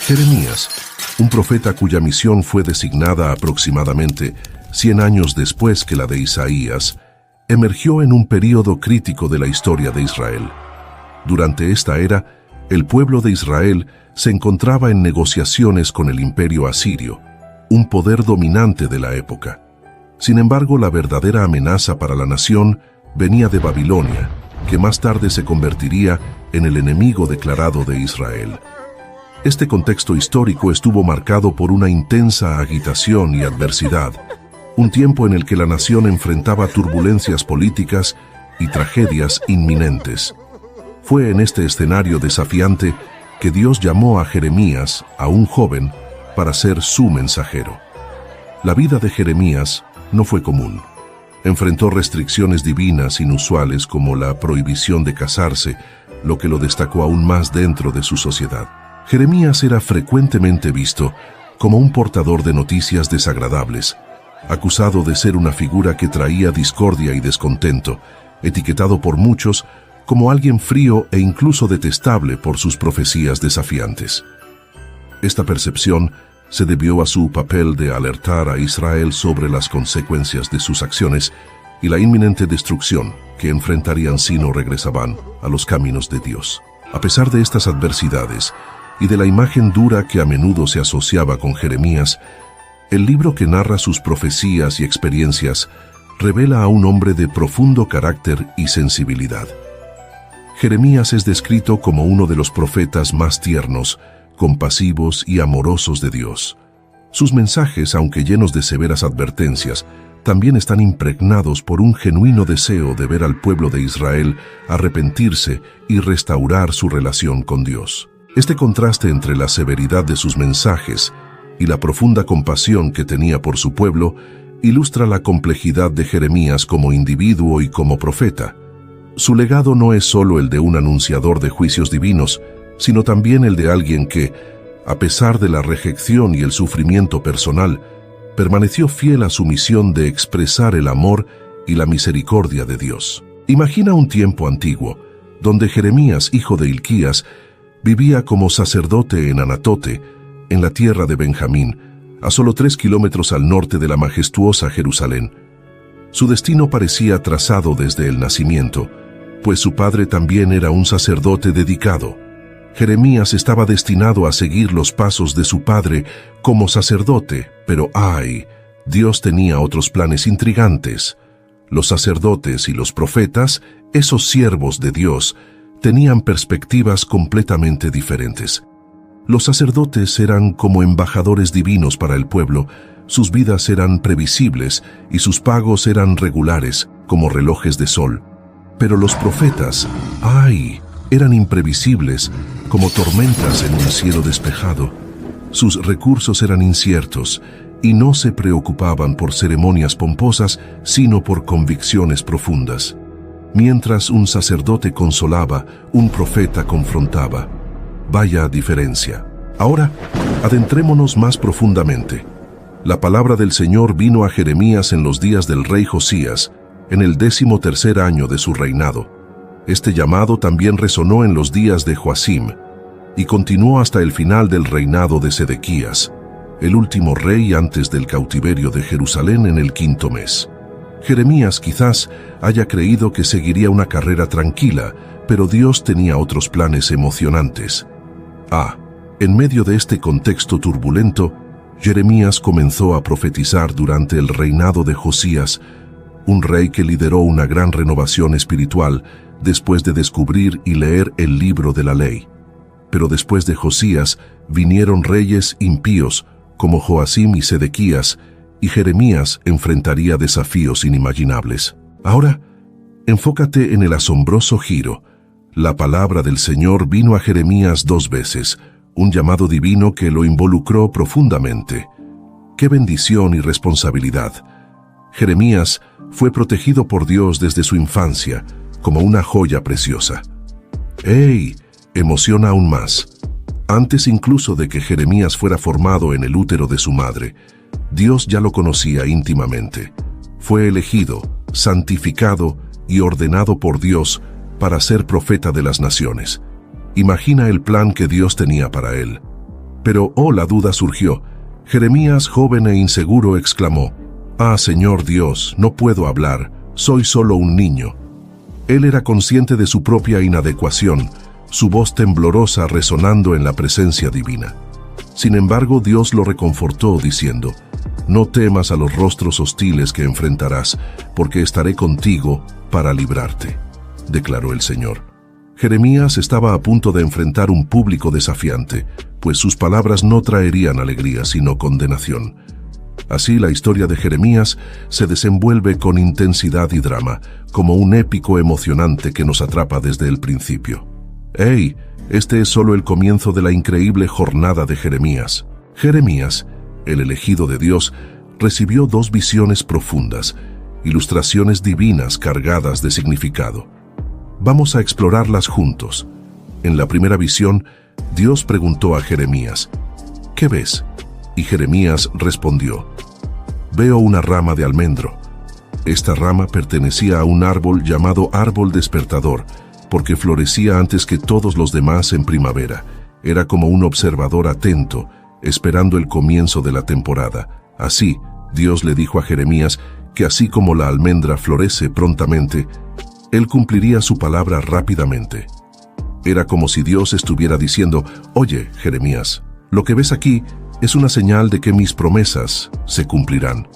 Jeremías, un profeta cuya misión fue designada aproximadamente 100 años después que la de Isaías, emergió en un período crítico de la historia de Israel. Durante esta era, el pueblo de Israel se encontraba en negociaciones con el imperio asirio, un poder dominante de la época. Sin embargo, la verdadera amenaza para la nación venía de Babilonia, que más tarde se convertiría en el enemigo declarado de Israel. Este contexto histórico estuvo marcado por una intensa agitación y adversidad, un tiempo en el que la nación enfrentaba turbulencias políticas y tragedias inminentes. Fue en este escenario desafiante que Dios llamó a Jeremías, a un joven, para ser su mensajero. La vida de Jeremías no fue común. Enfrentó restricciones divinas inusuales como la prohibición de casarse, lo que lo destacó aún más dentro de su sociedad. Jeremías era frecuentemente visto como un portador de noticias desagradables, acusado de ser una figura que traía discordia y descontento, etiquetado por muchos como alguien frío e incluso detestable por sus profecías desafiantes. Esta percepción se debió a su papel de alertar a Israel sobre las consecuencias de sus acciones y la inminente destrucción que enfrentarían si no regresaban a los caminos de Dios. A pesar de estas adversidades y de la imagen dura que a menudo se asociaba con Jeremías, el libro que narra sus profecías y experiencias revela a un hombre de profundo carácter y sensibilidad. Jeremías es descrito como uno de los profetas más tiernos, compasivos y amorosos de Dios. Sus mensajes, aunque llenos de severas advertencias, también están impregnados por un genuino deseo de ver al pueblo de Israel arrepentirse y restaurar su relación con Dios. Este contraste entre la severidad de sus mensajes y la profunda compasión que tenía por su pueblo ilustra la complejidad de Jeremías como individuo y como profeta. Su legado no es solo el de un anunciador de juicios divinos, sino también el de alguien que, a pesar de la rejección y el sufrimiento personal, permaneció fiel a su misión de expresar el amor y la misericordia de Dios. Imagina un tiempo antiguo, donde Jeremías, hijo de Hilquías, vivía como sacerdote en Anatote, en la tierra de Benjamín, a solo 3 kilómetros al norte de la majestuosa Jerusalén. Su destino parecía trazado desde el nacimiento, pues su padre también era un sacerdote dedicado. Jeremías estaba destinado a seguir los pasos de su padre como sacerdote, pero ¡ay!, Dios tenía otros planes intrigantes. Los sacerdotes y los profetas, esos siervos de Dios, tenían perspectivas completamente diferentes. Los sacerdotes eran como embajadores divinos para el pueblo, sus vidas eran previsibles y sus pagos eran regulares, como relojes de sol. Pero los profetas, ¡ay!, eran imprevisibles, como tormentas en un cielo despejado. Sus recursos eran inciertos y no se preocupaban por ceremonias pomposas, sino por convicciones profundas. Mientras un sacerdote consolaba, un profeta confrontaba. Vaya diferencia. Ahora, adentrémonos más profundamente. La palabra del Señor vino a Jeremías en los días del rey Josías, en el 13º año de su reinado. Este llamado también resonó en los días de Joacim y continuó hasta el final del reinado de Sedequías, el último rey antes del cautiverio de Jerusalén en el 5º mes. Jeremías quizás haya creído que seguiría una carrera tranquila, pero Dios tenía otros planes emocionantes. En medio de este contexto turbulento, Jeremías comenzó a profetizar durante el reinado de Josías, un rey que lideró una gran renovación espiritual después de descubrir y leer el libro de la ley. Pero después de Josías vinieron reyes impíos como Joacim y Sedequías, y Jeremías enfrentaría desafíos inimaginables. Ahora, enfócate en el asombroso giro. La palabra del Señor vino a Jeremías 2 veces, un llamado divino que lo involucró profundamente. ¡Qué bendición y responsabilidad! Jeremías fue protegido por Dios desde su infancia, como una joya preciosa. ¡Ey! Emociona aún más. Antes incluso de que Jeremías fuera formado en el útero de su madre, Dios ya lo conocía íntimamente. Fue elegido, santificado y ordenado por Dios para ser profeta de las naciones. Imagina el plan que Dios tenía para él. Pero, la duda surgió. Jeremías, joven e inseguro, exclamó: «Ah, Señor Dios, no puedo hablar, soy solo un niño». Él era consciente de su propia inadecuación, su voz temblorosa resonando en la presencia divina. Sin embargo, Dios lo reconfortó diciendo: «No temas a los rostros hostiles que enfrentarás, porque estaré contigo para librarte», declaró el Señor. Jeremías estaba a punto de enfrentar un público desafiante, pues sus palabras no traerían alegría, sino condenación. Así, la historia de Jeremías se desenvuelve con intensidad y drama, como un épico emocionante que nos atrapa desde el principio. ¡Hey! Este es solo el comienzo de la increíble jornada de Jeremías. Jeremías, el elegido de Dios, recibió 2 visiones profundas, ilustraciones divinas cargadas de significado. Vamos a explorarlas juntos. En la primera visión, Dios preguntó a Jeremías: «¿Qué ves?». Y Jeremías respondió: «Veo una rama de almendro». Esta rama pertenecía a un árbol llamado árbol despertador, porque florecía antes que todos los demás en primavera. Era como un observador atento, esperando el comienzo de la temporada. Así, Dios le dijo a Jeremías que así como la almendra florece prontamente, Él cumpliría su palabra rápidamente. Era como si Dios estuviera diciendo: «Oye, Jeremías, lo que ves aquí es una señal de que mis promesas se cumplirán».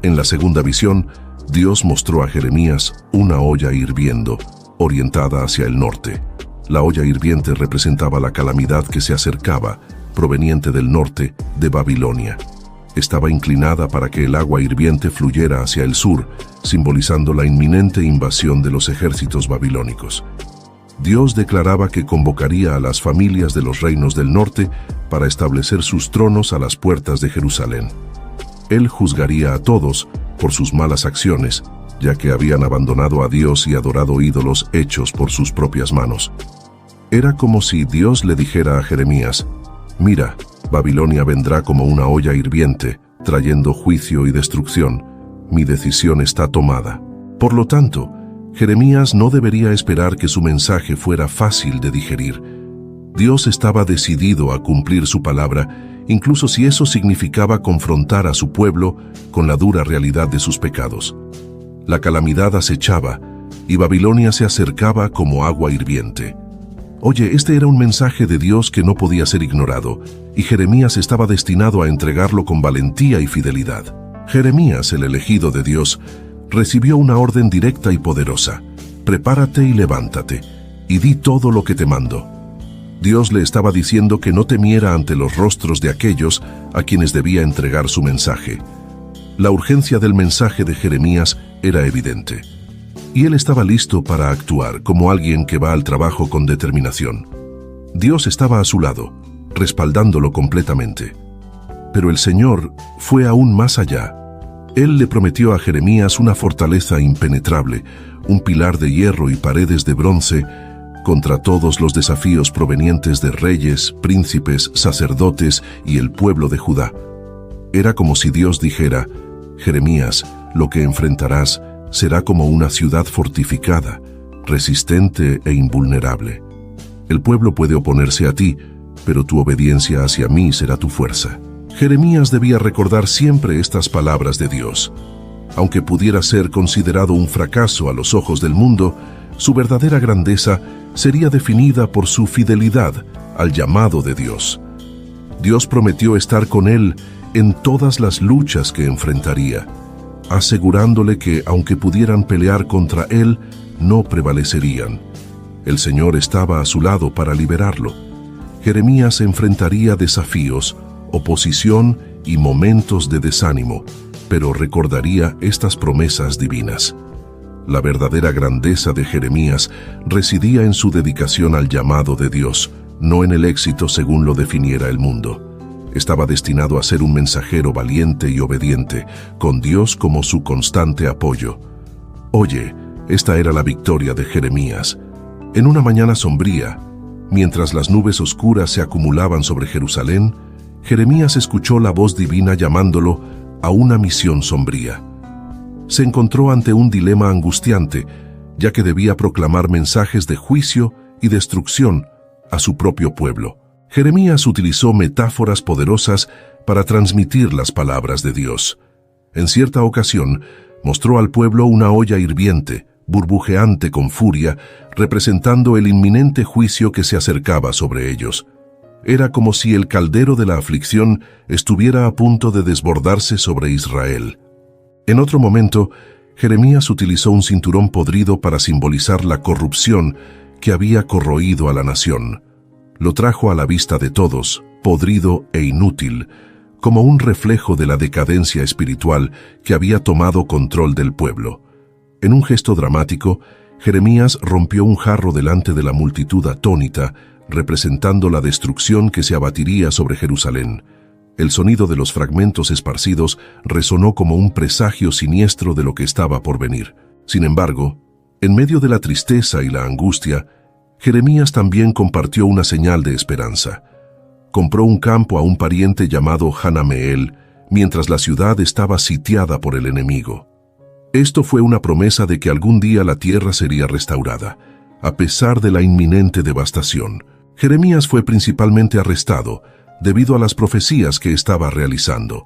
En la segunda visión, Dios mostró a Jeremías una olla hirviendo, orientada hacia el norte. La olla hirviente representaba la calamidad que se acercaba, proveniente del norte, de Babilonia. Estaba inclinada para que el agua hirviente fluyera hacia el sur, simbolizando la inminente invasión de los ejércitos babilónicos. Dios declaraba que convocaría a las familias de los reinos del norte para establecer sus tronos a las puertas de Jerusalén. Él juzgaría a todos por sus malas acciones, ya que habían abandonado a Dios y adorado ídolos hechos por sus propias manos. Era como si Dios le dijera a Jeremías: «Mira, Babilonia vendrá como una olla hirviente, trayendo juicio y destrucción. Mi decisión está tomada». Por lo tanto, Jeremías no debería esperar que su mensaje fuera fácil de digerir. Dios estaba decidido a cumplir su palabra, incluso si eso significaba confrontar a su pueblo con la dura realidad de sus pecados. La calamidad acechaba, y Babilonia se acercaba como agua hirviente. Oye, este era un mensaje de Dios que no podía ser ignorado, y Jeremías estaba destinado a entregarlo con valentía y fidelidad. Jeremías, el elegido de Dios, recibió una orden directa y poderosa: «Prepárate y levántate, y di todo lo que te mando». Dios le estaba diciendo que no temiera ante los rostros de aquellos a quienes debía entregar su mensaje. La urgencia del mensaje de Jeremías era evidente, y él estaba listo para actuar como alguien que va al trabajo con determinación. Dios estaba a su lado, respaldándolo completamente. Pero el Señor fue aún más allá. Él le prometió a Jeremías una fortaleza impenetrable, un pilar de hierro y paredes de bronce contra todos los desafíos provenientes de reyes, príncipes, sacerdotes y el pueblo de Judá. Era como si Dios dijera: «Jeremías, lo que enfrentarás será como una ciudad fortificada, resistente e invulnerable. El pueblo puede oponerse a ti, pero tu obediencia hacia mí será tu fuerza». Jeremías debía recordar siempre estas palabras de Dios. Aunque pudiera ser considerado un fracaso a los ojos del mundo, su verdadera grandeza sería definida por su fidelidad al llamado de Dios. Dios prometió estar con él en todas las luchas que enfrentaría, asegurándole que, aunque pudieran pelear contra él, no prevalecerían. El Señor estaba a su lado para liberarlo. Jeremías enfrentaría desafíos, oposición y momentos de desánimo, pero recordaría estas promesas divinas. La verdadera grandeza de Jeremías residía en su dedicación al llamado de Dios, no en el éxito según lo definiera el mundo. Estaba destinado a ser un mensajero valiente y obediente, con Dios como su constante apoyo. Oye, esta era la victoria de Jeremías. En una mañana sombría, mientras las nubes oscuras se acumulaban sobre Jerusalén, Jeremías escuchó la voz divina llamándolo a una misión sombría. Se encontró ante un dilema angustiante, ya que debía proclamar mensajes de juicio y destrucción a su propio pueblo. Jeremías utilizó metáforas poderosas para transmitir las palabras de Dios. En cierta ocasión, mostró al pueblo una olla hirviente, burbujeante con furia, representando el inminente juicio que se acercaba sobre ellos. Era como si el caldero de la aflicción estuviera a punto de desbordarse sobre Israel. En otro momento, Jeremías utilizó un cinturón podrido para simbolizar la corrupción que había corroído a la nación. Lo trajo a la vista de todos, podrido e inútil, como un reflejo de la decadencia espiritual que había tomado control del pueblo. En un gesto dramático, Jeremías rompió un jarro delante de la multitud atónita, representando la destrucción que se abatiría sobre Jerusalén. El sonido de los fragmentos esparcidos resonó como un presagio siniestro de lo que estaba por venir. Sin embargo, en medio de la tristeza y la angustia, Jeremías también compartió una señal de esperanza. Compró un campo a un pariente llamado Hanameel, mientras la ciudad estaba sitiada por el enemigo. Esto fue una promesa de que algún día la tierra sería restaurada, a pesar de la inminente devastación. Jeremías fue principalmente arrestado debido a las profecías que estaba realizando.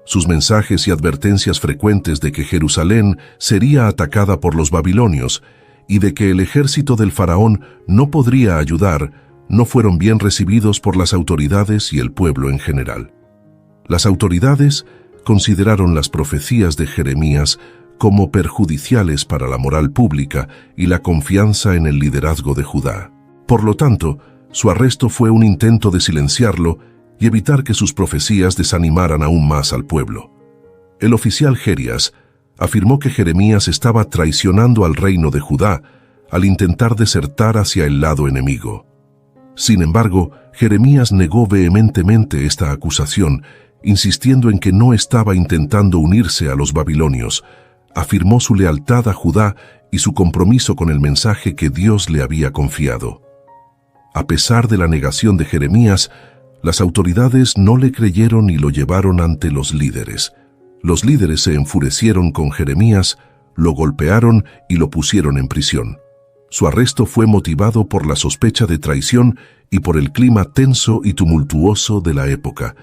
Sus mensajes y advertencias frecuentes de que Jerusalén sería atacada por los babilonios y de que el ejército del faraón no podría ayudar, no fueron bien recibidos por las autoridades y el pueblo en general. Las autoridades consideraron las profecías de Jeremías como perjudiciales para la moral pública y la confianza en el liderazgo de Judá. Por lo tanto, su arresto fue un intento de silenciarlo y evitar que sus profecías desanimaran aún más al pueblo. El oficial Jerías afirmó que Jeremías estaba traicionando al reino de Judá al intentar desertar hacia el lado enemigo. Sin embargo, Jeremías negó vehementemente esta acusación, insistiendo en que no estaba intentando unirse a los babilonios. Afirmó su lealtad a Judá y su compromiso con el mensaje que Dios le había confiado. A pesar de la negación de Jeremías, las autoridades no le creyeron y lo llevaron ante los líderes. Los líderes se enfurecieron con Jeremías, lo golpearon y lo pusieron en prisión. Su arresto fue motivado por la sospecha de traición y por el clima tenso y tumultuoso de la época,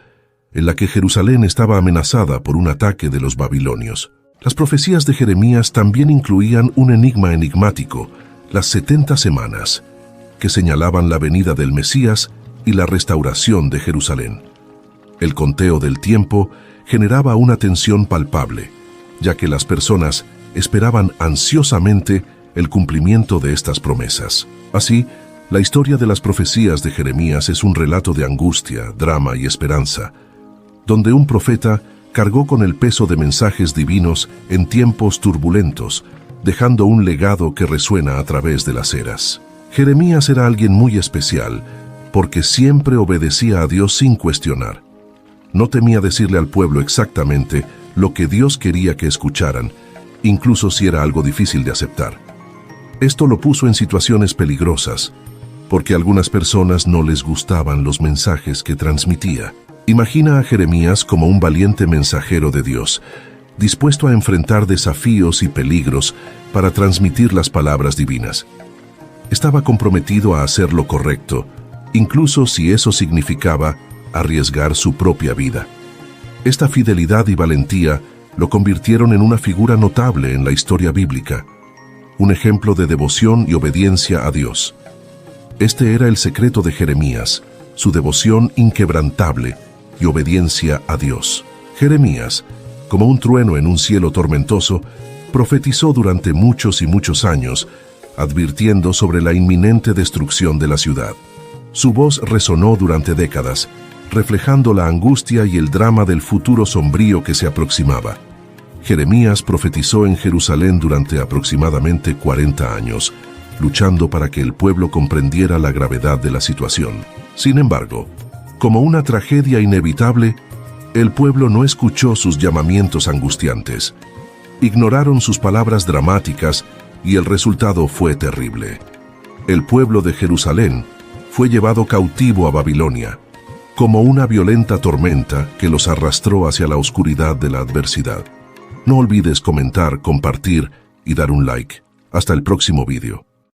en la que Jerusalén estaba amenazada por un ataque de los babilonios. Las profecías de Jeremías también incluían un enigma enigmático, las 70 semanas, que señalaban la venida del Mesías y la restauración de Jerusalén. El conteo del tiempo generaba una tensión palpable, ya que las personas esperaban ansiosamente el cumplimiento de estas promesas. Así, la historia de las profecías de Jeremías es un relato de angustia, drama y esperanza, donde un profeta cargó con el peso de mensajes divinos en tiempos turbulentos, dejando un legado que resuena a través de las eras. Jeremías era alguien muy especial, porque siempre obedecía a Dios sin cuestionar. No temía decirle al pueblo exactamente lo que Dios quería que escucharan, incluso si era algo difícil de aceptar. Esto lo puso en situaciones peligrosas, porque a algunas personas no les gustaban los mensajes que transmitía. Imagina a Jeremías como un valiente mensajero de Dios, dispuesto a enfrentar desafíos y peligros para transmitir las palabras divinas. Estaba comprometido a hacer lo correcto, incluso si eso significaba arriesgar su propia vida. Esta fidelidad y valentía lo convirtieron en una figura notable en la historia bíblica, un ejemplo de devoción y obediencia a Dios. Este era el secreto de Jeremías, su devoción inquebrantable y obediencia a Dios. Jeremías, como un trueno en un cielo tormentoso, profetizó durante muchos y muchos años, advirtiendo sobre la inminente destrucción de la ciudad. Su voz resonó durante décadas, reflejando la angustia y el drama del futuro sombrío que se aproximaba. Jeremías profetizó en Jerusalén durante aproximadamente 40 años, luchando para que el pueblo comprendiera la gravedad de la situación. Sin embargo, como una tragedia inevitable, el pueblo no escuchó sus llamamientos angustiantes. Ignoraron sus palabras dramáticas y el resultado fue terrible. El pueblo de Jerusalén fue llevado cautivo a Babilonia, como una violenta tormenta que los arrastró hacia la oscuridad de la adversidad. No olvides comentar, compartir y dar un like. Hasta el próximo vídeo.